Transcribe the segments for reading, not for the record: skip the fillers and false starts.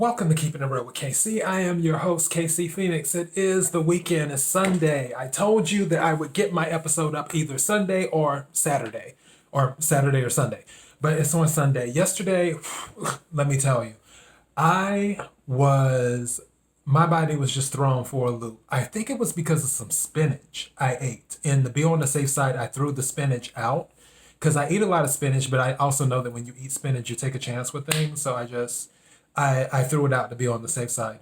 Welcome to Keeping It Real with KC. I am your host, KC Phoenix. It is the weekend. It's Sunday. I told you that I would get my episode up either Sunday or Saturday, or Saturday or Sunday, but it's on Sunday. Yesterday, let me tell you, my body was just thrown for a loop. I think it was because of some spinach I ate. And to be on the safe side, I threw the spinach out because I eat a lot of spinach, but I also know that when you eat spinach, you take a chance with things. So I threw it out to be on the safe side.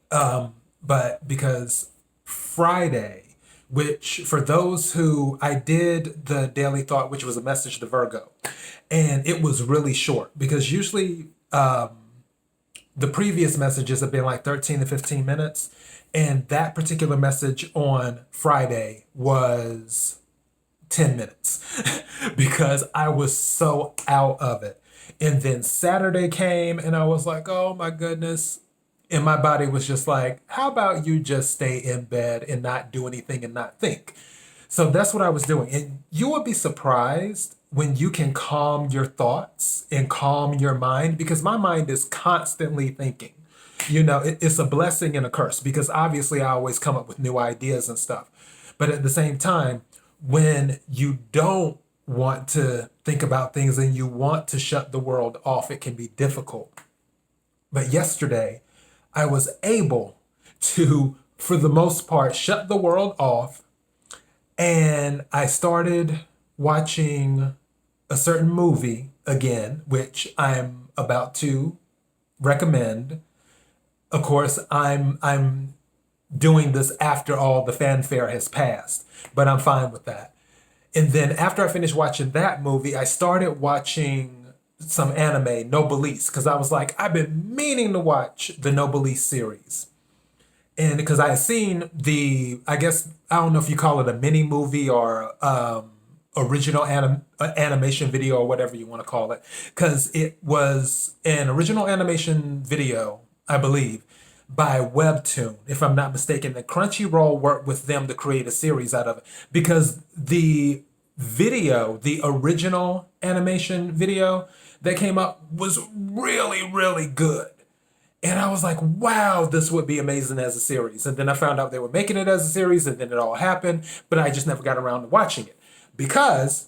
But because Friday, which for those who I did the daily thought, which was a message to Virgo, and it was really short because usually the previous messages have been like 13 to 15 minutes. And that particular message on Friday was 10 minutes because I was so out of it. And then Saturday came and I was like, oh my goodness. And my body was just like, how about you just stay in bed and not do anything and not think? So that's what I was doing. And you would be surprised when you can calm your thoughts and calm your mind, because my mind is constantly thinking. It's a blessing and a curse because obviously I always come up with new ideas and stuff. But at the same time, when you don't want to think about things and you want to shut the world off, it can be difficult. But yesterday, I was able to, for the most part, shut the world off. And I started watching a certain movie again, which I'm about to recommend. Of course, I'm doing this after all the fanfare has passed, but I'm fine with that. And then after I finished watching that movie, I started watching some anime, Noblesse, because I was like, I've been meaning to watch the Noblesse series. And because I had seen I don't know if you call it a mini movie or original animation video or whatever you want to call it, because it was an original animation video, I believe, by Webtoon, if I'm not mistaken. The Crunchyroll worked with them to create a series out of it because the original animation video that came up was really, really good. And I was like, wow, this would be amazing as a series. And then I found out they were making it as a series, and then it all happened, but I just never got around to watching it because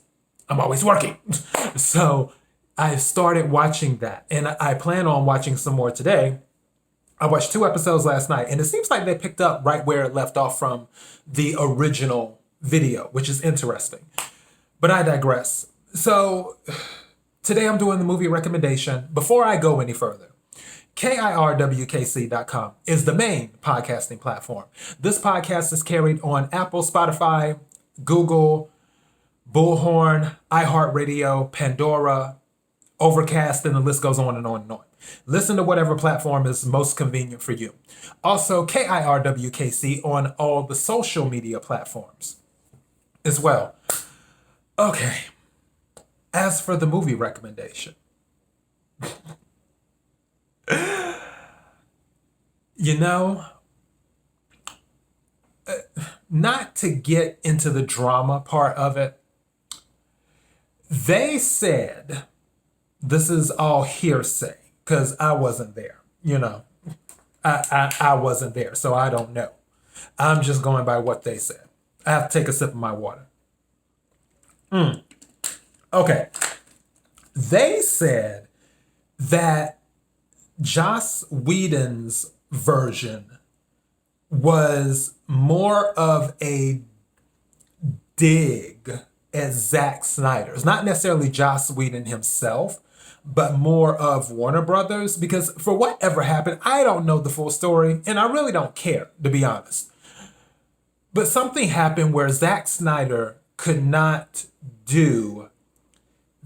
I'm always working. So I started watching that, and I plan on watching some more today. I watched 2 episodes last night, and it seems like they picked up right where it left off from the original video, which is interesting. But I digress. So today I'm doing the movie recommendation. Before I go any further, KIRWKC.com is the main podcasting platform. This podcast is carried on Apple, Spotify, Google, Bullhorn, iHeartRadio, Pandora, Overcast, and the list goes on and on and on. Listen to whatever platform is most convenient for you. Also, KIRWKC on all the social media platforms as well. Okay, as for the movie recommendation, not to get into the drama part of it, they said, this is all hearsay, because I wasn't there, I wasn't there, so I don't know. I'm just going by what they said. I have to take a sip of my water. Okay. They said that Joss Whedon's version was more of a dig at Zack Snyder's. Not necessarily Joss Whedon himself, but more of Warner Brothers, because for whatever happened, I don't know the full story, and I really don't care, to be honest. But something happened where Zack Snyder could not do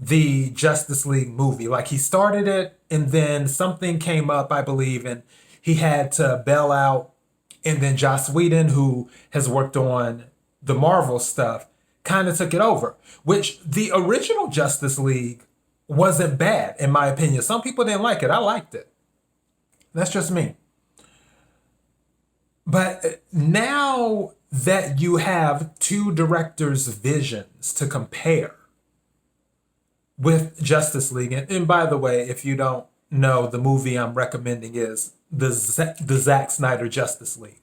the Justice League movie. Like, he started it, and then something came up, I believe, and he had to bail out, and then Joss Whedon, who has worked on the Marvel stuff, kind of took it over, which the original Justice League wasn't bad, in my opinion. Some people didn't like it. I liked it. That's just me. But now that you have 2 directors' visions to compare with Justice League, and by the way, if you don't know, the movie I'm recommending is the Zack Snyder Justice League.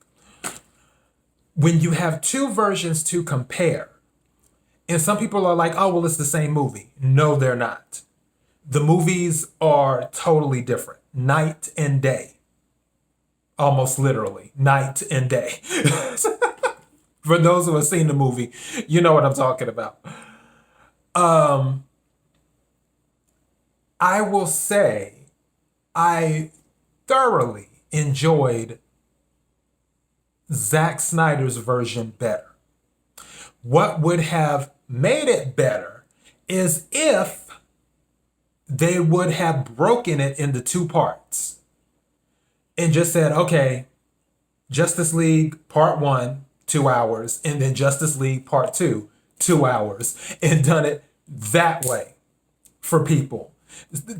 When you have two versions to compare, and some people are like, oh, well, it's the same movie. No, they're not. The movies are totally different, night and day. Almost literally, night and day. For those who have seen the movie, you know what I'm talking about. I will say I thoroughly enjoyed Zack Snyder's version better. What would have made it better is if they would have broken it into two parts and just said, okay, Justice League Part 1, 2 hours, and then Justice League Part 2, 2 hours, and done it that way for people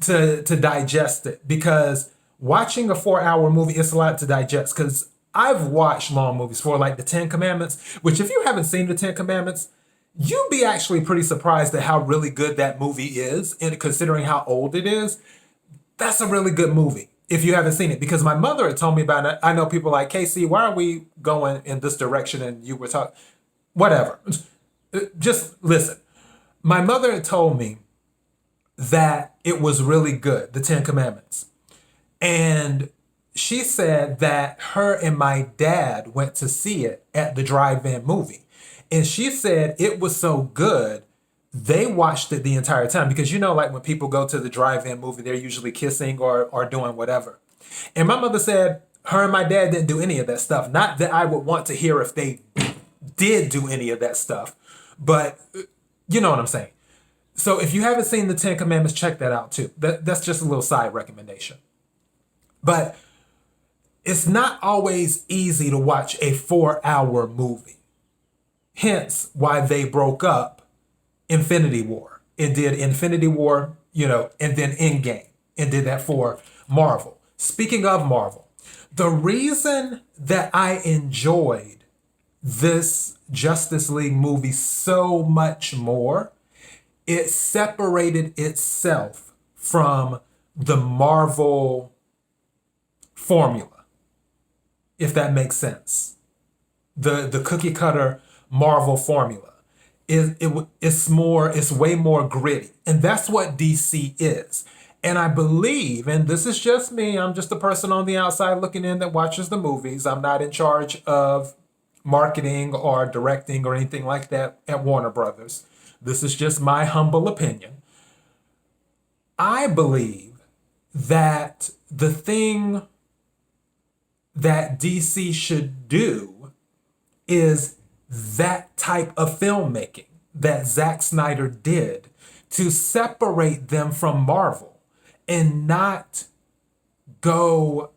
to digest it. Because watching a 4-hour movie, it's a lot to digest. Because I've watched long movies for like the Ten Commandments, which if you haven't seen the Ten Commandments, you'd be actually pretty surprised at how really good that movie is. And considering how old it is, that's a really good movie if you haven't seen it. Because my mother had told me about it. I know people like, KC, why are we going in this direction? And you were talking, whatever. Just listen. My mother had told me that it was really good, the Ten Commandments. And she said that her and my dad went to see it at the drive-in movie. And she said it was so good, they watched it the entire time. Because you know, like when people go to the drive-in movie, they're usually kissing or doing whatever. And my mother said her and my dad didn't do any of that stuff. Not that I would want to hear if they did do any of that stuff. But you know what I'm saying. So if you haven't seen the Ten Commandments, check that out too. That's just a little side recommendation. But it's not always easy to watch a 4-hour movie. Hence why they broke up Infinity War and did Infinity War, and then Endgame and did that for Marvel. Speaking of Marvel, the reason that I enjoyed this Justice League movie so much more, it separated itself from the Marvel formula, if that makes sense. The cookie cutter Marvel formula it's way more gritty, and that's what DC is. And I believe, and this is just me, I'm just a person on the outside looking in that watches the movies. I'm not in charge of marketing or directing or anything like that at Warner Brothers. This is just my humble opinion. I believe that the thing that DC should do is that type of filmmaking that Zack Snyder did to separate them from Marvel and not go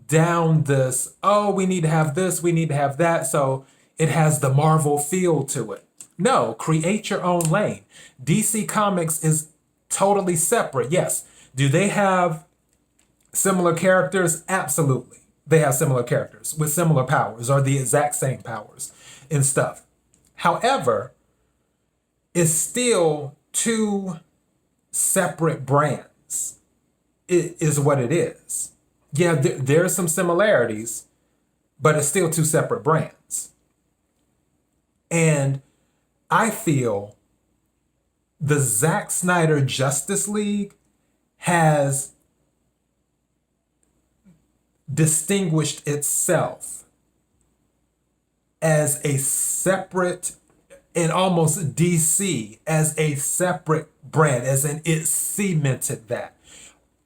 down this, oh, we need to have this, we need to have that, so it has the Marvel feel to it. No, create your own lane. DC Comics is totally separate. Yes. Do they have similar characters? Absolutely. They have similar characters with similar powers or the exact same powers and stuff. However, it's still two separate brands. It is what it is. Yeah, there's some similarities, but it's still two separate brands. And I feel the Zack Snyder Justice League has distinguished itself as a separate, and almost DC as a separate brand, as in it cemented that.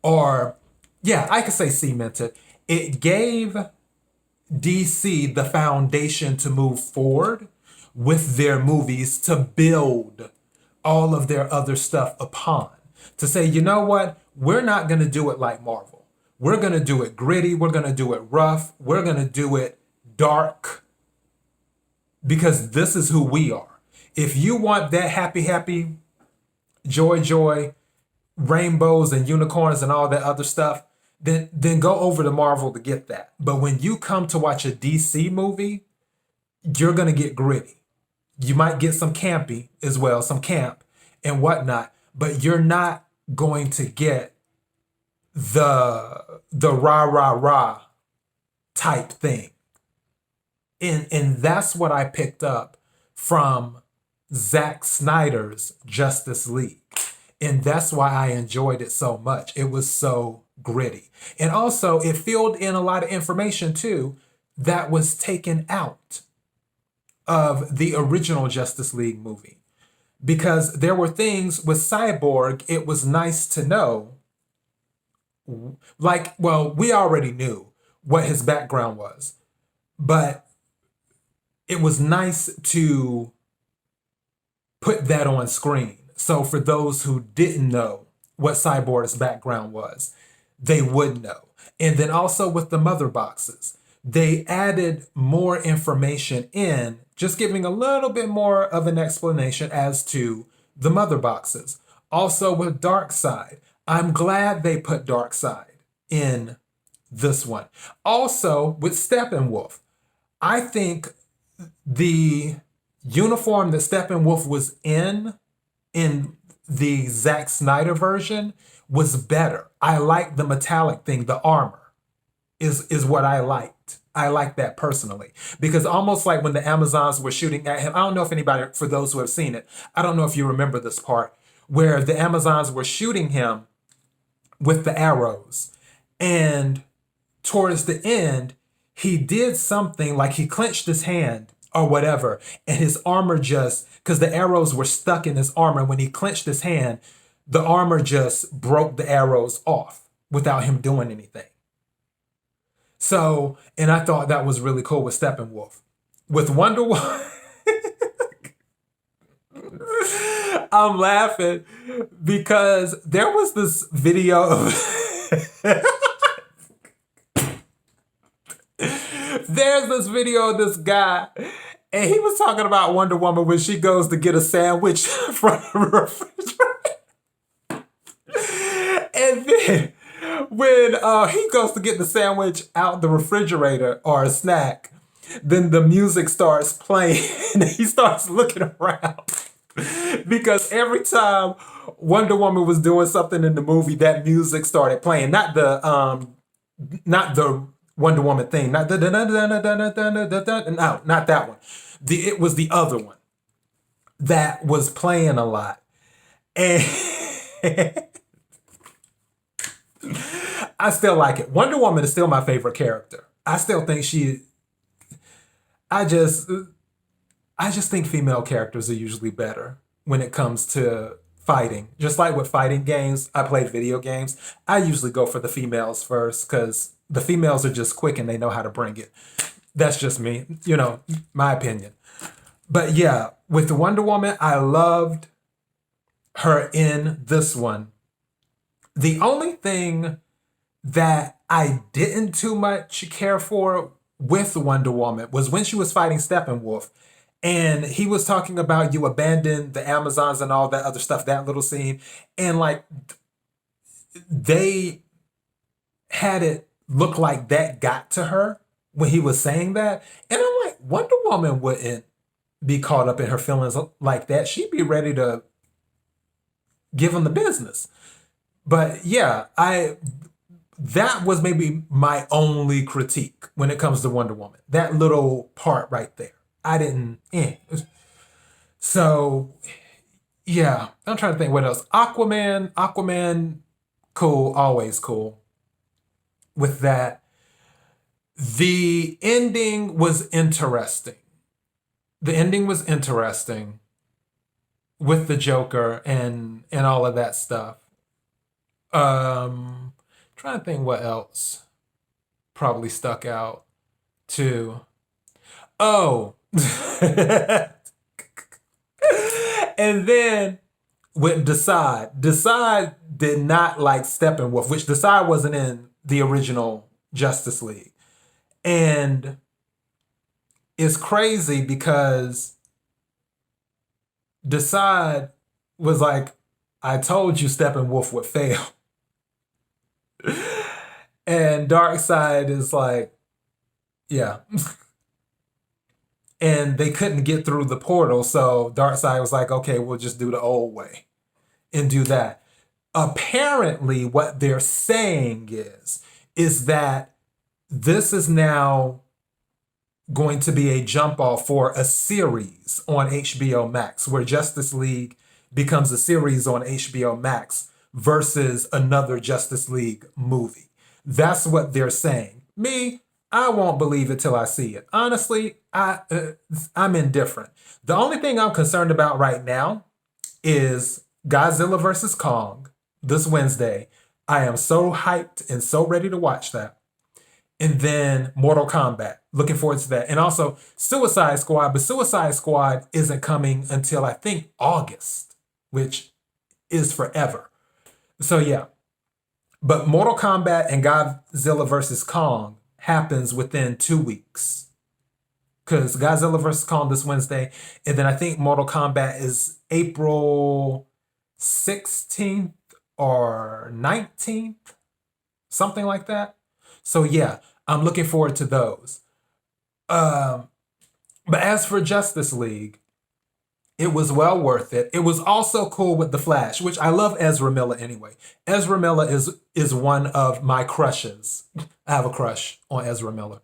Or, yeah, I could say cemented. It gave DC the foundation to move forward with their movies, to build all of their other stuff upon. To say, you know what? We're not going to do it like Marvel. We're going to do it gritty. We're going to do it rough. We're going to do it dark. Because this is who we are. If you want that happy, joy, rainbows and unicorns and all that other stuff, then go over to Marvel to get that. But when you come to watch a DC movie, you're going to get gritty. You might get some campy as well, some camp and whatnot, but you're not going to get the rah rah rah type thing. And that's what I picked up from Zack Snyder's Justice League. And that's why I enjoyed it so much. It was so gritty. And also, it filled in a lot of information too that was taken out of the original Justice League movie. Because there were things with Cyborg, it was nice to know. Like, well, we already knew what his background was, but it was nice to put that on screen. So for those who didn't know what Cyborg's background was, they would know. And then also with the mother boxes, they added more information in, just giving a little bit more of an explanation as to the mother boxes. Also with Darkseid, I'm glad they put Darkseid in this one. Also with Steppenwolf, I think the uniform that Steppenwolf was in the Zack Snyder version was better. I liked the metallic thing, the armor is what I liked. I like that personally. Because almost like when the Amazons were shooting at him, I don't know if anybody, for those who have seen it, I don't know if you remember this part, where the Amazons were shooting him with the arrows. And towards the end, he did something like he clenched his hand or whatever, and his armor just, because the arrows were stuck in his armor, when he clenched his hand, the armor just broke the arrows off without him doing anything. So, and I thought that was really cool with Steppenwolf. With Wonder Woman, I'm laughing because there was this video of there's this video of this guy, and he was talking about Wonder Woman when she goes to get a sandwich from the refrigerator. And then when he goes to get the sandwich out the refrigerator or a snack, then the music starts playing and he starts looking around. Because every time Wonder Woman was doing something in the movie, that music started playing. Not the Wonder Woman thing. Not the no, not that one. It was the other one that was playing a lot. And I still like it. Wonder Woman is still my favorite character. I still think I just think female characters are usually better when it comes to fighting. Just like with fighting games, I played video games. I usually go for the females first because the females are just quick and they know how to bring it. That's just me, my opinion. But yeah, with Wonder Woman, I loved her in this one. The only thing that I didn't too much care for with Wonder Woman was when she was fighting Steppenwolf. And he was talking about you abandoned the Amazons and all that other stuff, that little scene. And like, they had it look like that got to her when he was saying that. And I'm like, Wonder Woman wouldn't be caught up in her feelings like that. She'd be ready to give him the business. But yeah, that was maybe my only critique when it comes to Wonder Woman. That little part right there. I didn't. So, yeah, I'm trying to think what else. Aquaman, cool, always cool. With that, the ending was interesting. The ending was interesting with the Joker and all of that stuff. Trying to think what else probably stuck out too. Oh. And then with Decide did not like Steppenwolf, which Decide wasn't in the original Justice League. And it's crazy because Decide was like, I told you Steppenwolf would fail. And Darkseid is like, yeah. And they couldn't get through the portal, so Darkseid was like, okay, we'll just do the old way and do that. Apparently, what they're saying is that this is now going to be a jump off for a series on HBO Max, where Justice League becomes a series on HBO Max versus another Justice League movie. That's what they're saying. Me, I won't believe it till I see it. Honestly, I'm indifferent. The only thing I'm concerned about right now is Godzilla versus Kong this Wednesday. I am so hyped and so ready to watch that. And then Mortal Kombat. Looking forward to that. And also Suicide Squad, but Suicide Squad isn't coming until I think August, which is forever. So yeah. But Mortal Kombat and Godzilla versus Kong happens within 2 weeks. Because Godzilla versus Kong this Wednesday, and then I think Mortal Kombat is April 16th or 19th, something like that. So yeah, I'm looking forward to those. But as for Justice League, it was well worth it. It was also cool with The Flash, which I love Ezra Miller anyway. Ezra Miller is one of my crushes. I have a crush on Ezra Miller.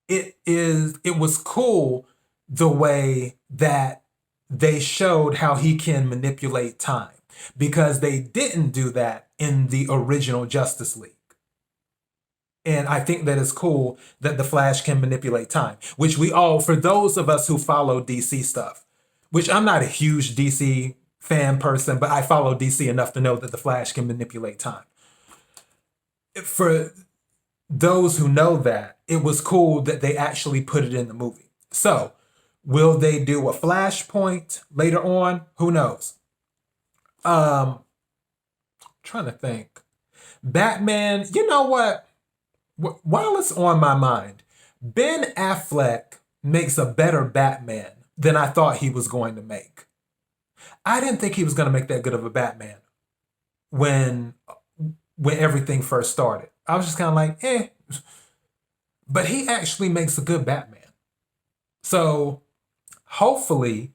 It was cool the way that they showed how he can manipulate time, because they didn't do that in the original Justice League. And I think that it's cool that the Flash can manipulate time, which we all, for those of us who follow DC stuff, which I'm not a huge DC fan person, but I follow DC enough to know that the Flash can manipulate time. For those who know that, it was cool that they actually put it in the movie. So, will they do a Flashpoint later on? Who knows? Trying to think. Batman, you know what? While it's on my mind, Ben Affleck makes a better Batman than I thought he was going to make. I didn't think he was going to make that good of a Batman when everything first started. I was just kind of like, eh. But he actually makes a good Batman. So hopefully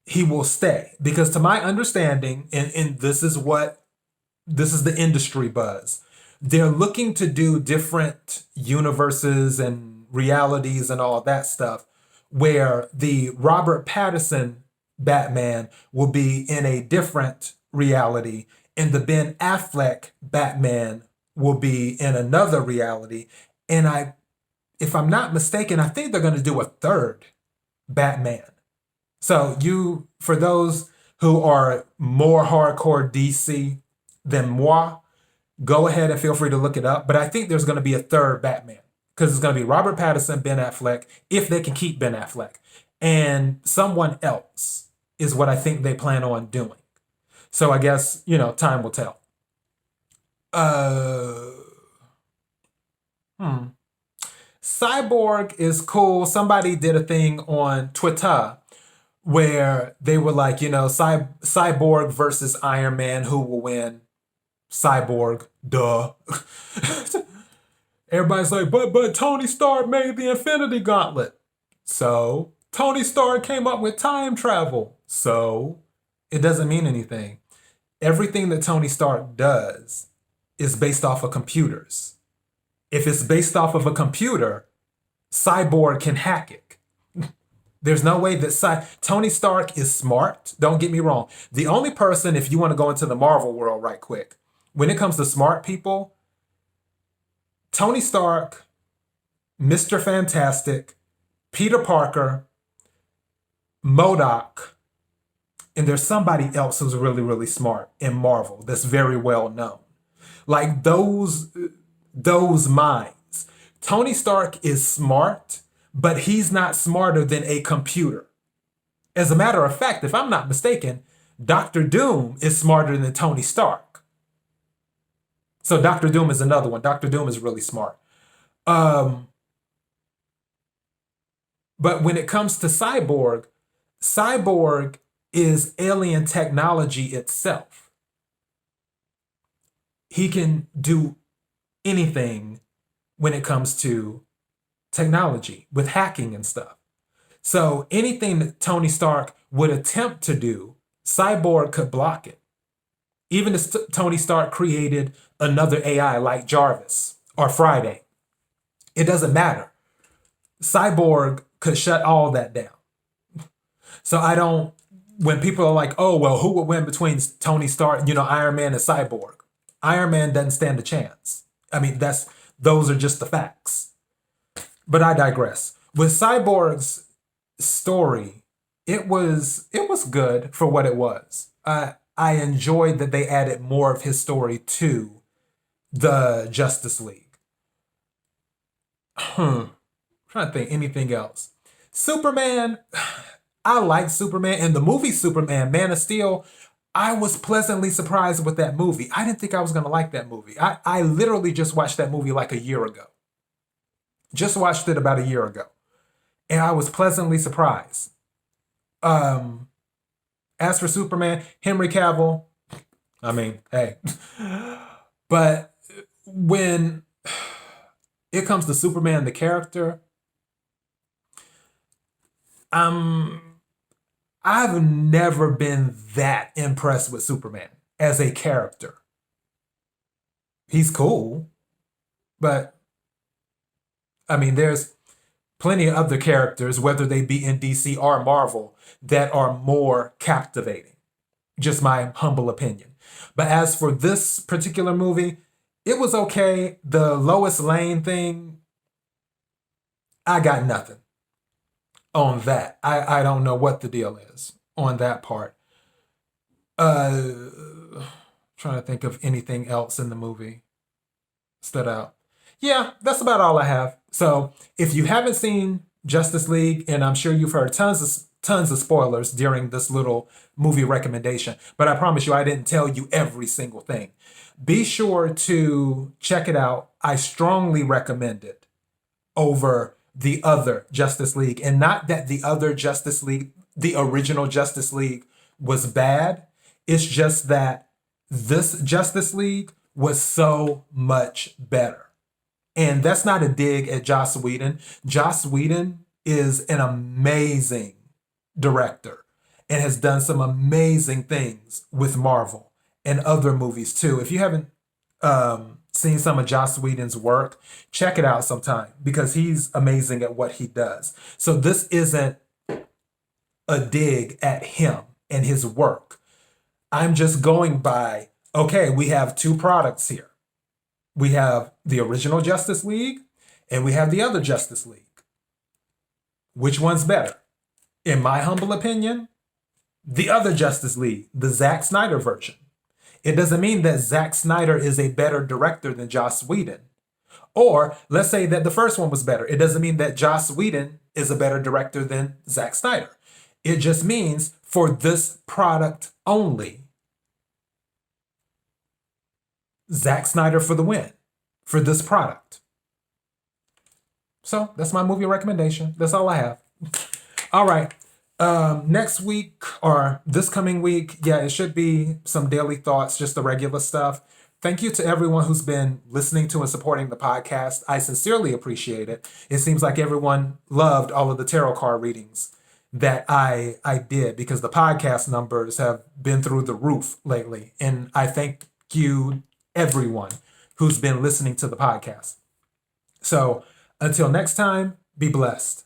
he will stay, because to my understanding, and this is the industry buzz, they're looking to do different universes and realities and all that stuff, where the Robert Pattinson Batman will be in a different reality and the Ben Affleck Batman will be in another reality. And if I'm not mistaken, I think they're going to do a third Batman. So for those who are more hardcore DC than moi, go ahead and feel free to look it up. But I think there's going to be a third Batman, because it's going to be Robert Pattinson, Ben Affleck, if they can keep Ben Affleck, and someone else is what I think they plan on doing. So I guess, time will tell. Cyborg is cool. Somebody did a thing on Twitter where they were like, Cyborg versus Iron Man, who will win? Cyborg, duh. Everybody's like, but Tony Stark made the Infinity Gauntlet. So Tony Stark came up with time travel. So it doesn't mean anything. Everything that Tony Stark does is based off of computers. If it's based off of a computer, Cyborg can hack it. There's no way that Tony Stark is smart. Don't get me wrong. The only person, if you want to go into the Marvel world right quick, when it comes to smart people, Tony Stark, Mr. Fantastic, Peter Parker, MODOK, and there's somebody else who's really, really smart in Marvel that's very well known. Like those minds. Tony Stark is smart, but he's not smarter than a computer. As a matter of fact, if I'm not mistaken, Dr. Doom is smarter than Tony Stark. So Dr. Doom is another one. Dr. Doom is really smart. But when it comes to Cyborg is alien technology itself. He can do anything when it comes to technology with hacking and stuff. So anything that Tony Stark would attempt to do, Cyborg could block it. Even if Tony Stark created another AI like Jarvis or Friday, it doesn't matter. Cyborg could shut all that down. So I don't, when people are like, oh, well, who would win between Tony Stark, Iron Man and Cyborg? Iron Man doesn't stand a chance. I mean, those are just the facts. But I digress. With Cyborg's story, it was good for what it was. I enjoyed that they added more of his story to the Justice League. I'm trying to think anything else. Superman, I like Superman. In the movie Superman, Man of Steel, I was pleasantly surprised with that movie. I didn't think I was going to like that movie. I literally just watched that movie like a year ago. Just watched it about a year ago. And I was pleasantly surprised. As for Superman, Henry Cavill, I mean, hey. But when it comes to Superman, the character, I've never been that impressed with Superman as a character. He's cool, but I mean, there's plenty of other characters, whether they be in DC or Marvel, that are more captivating. Just my humble opinion. But as for this particular movie, it was okay. The Lois Lane thing, I got nothing on that. I don't know what the deal is on that part. Trying to think of anything else in the movie stood out. Yeah, that's about all I have. So if you haven't seen Justice League, and I'm sure you've heard tons of spoilers during this little movie recommendation, but I promise you I didn't tell you every single thing. Be sure to check it out. I strongly recommend it over the other Justice League. And not that the other Justice League, the original Justice League, was bad. It's just that this Justice League was so much better. And that's not a dig at Joss Whedon. Joss Whedon is an amazing director and has done some amazing things with Marvel and other movies too. If you haven't seen some of Joss Whedon's work, check it out sometime because he's amazing at what he does. So this isn't a dig at him and his work. I'm just going by, okay, we have two products here. We have the original Justice League and we have the other Justice League. Which one's better? In my humble opinion, the other Justice League, the Zack Snyder version. It doesn't mean that Zack Snyder is a better director than Joss Whedon. Or let's say that the first one was better. It doesn't mean that Joss Whedon is a better director than Zack Snyder. It just means for this product only, Zack Snyder for the win for this product. So that's my movie recommendation. That's all I have. All right. Next week or this coming week, yeah, it should be some daily thoughts, just the regular stuff. Thank you to everyone who's been listening to and supporting the podcast. I sincerely appreciate it. It seems like everyone loved all of the tarot card readings that I did because the podcast numbers have been through the roof lately. And I thank you, everyone who's been listening to the podcast. So until next time, be blessed.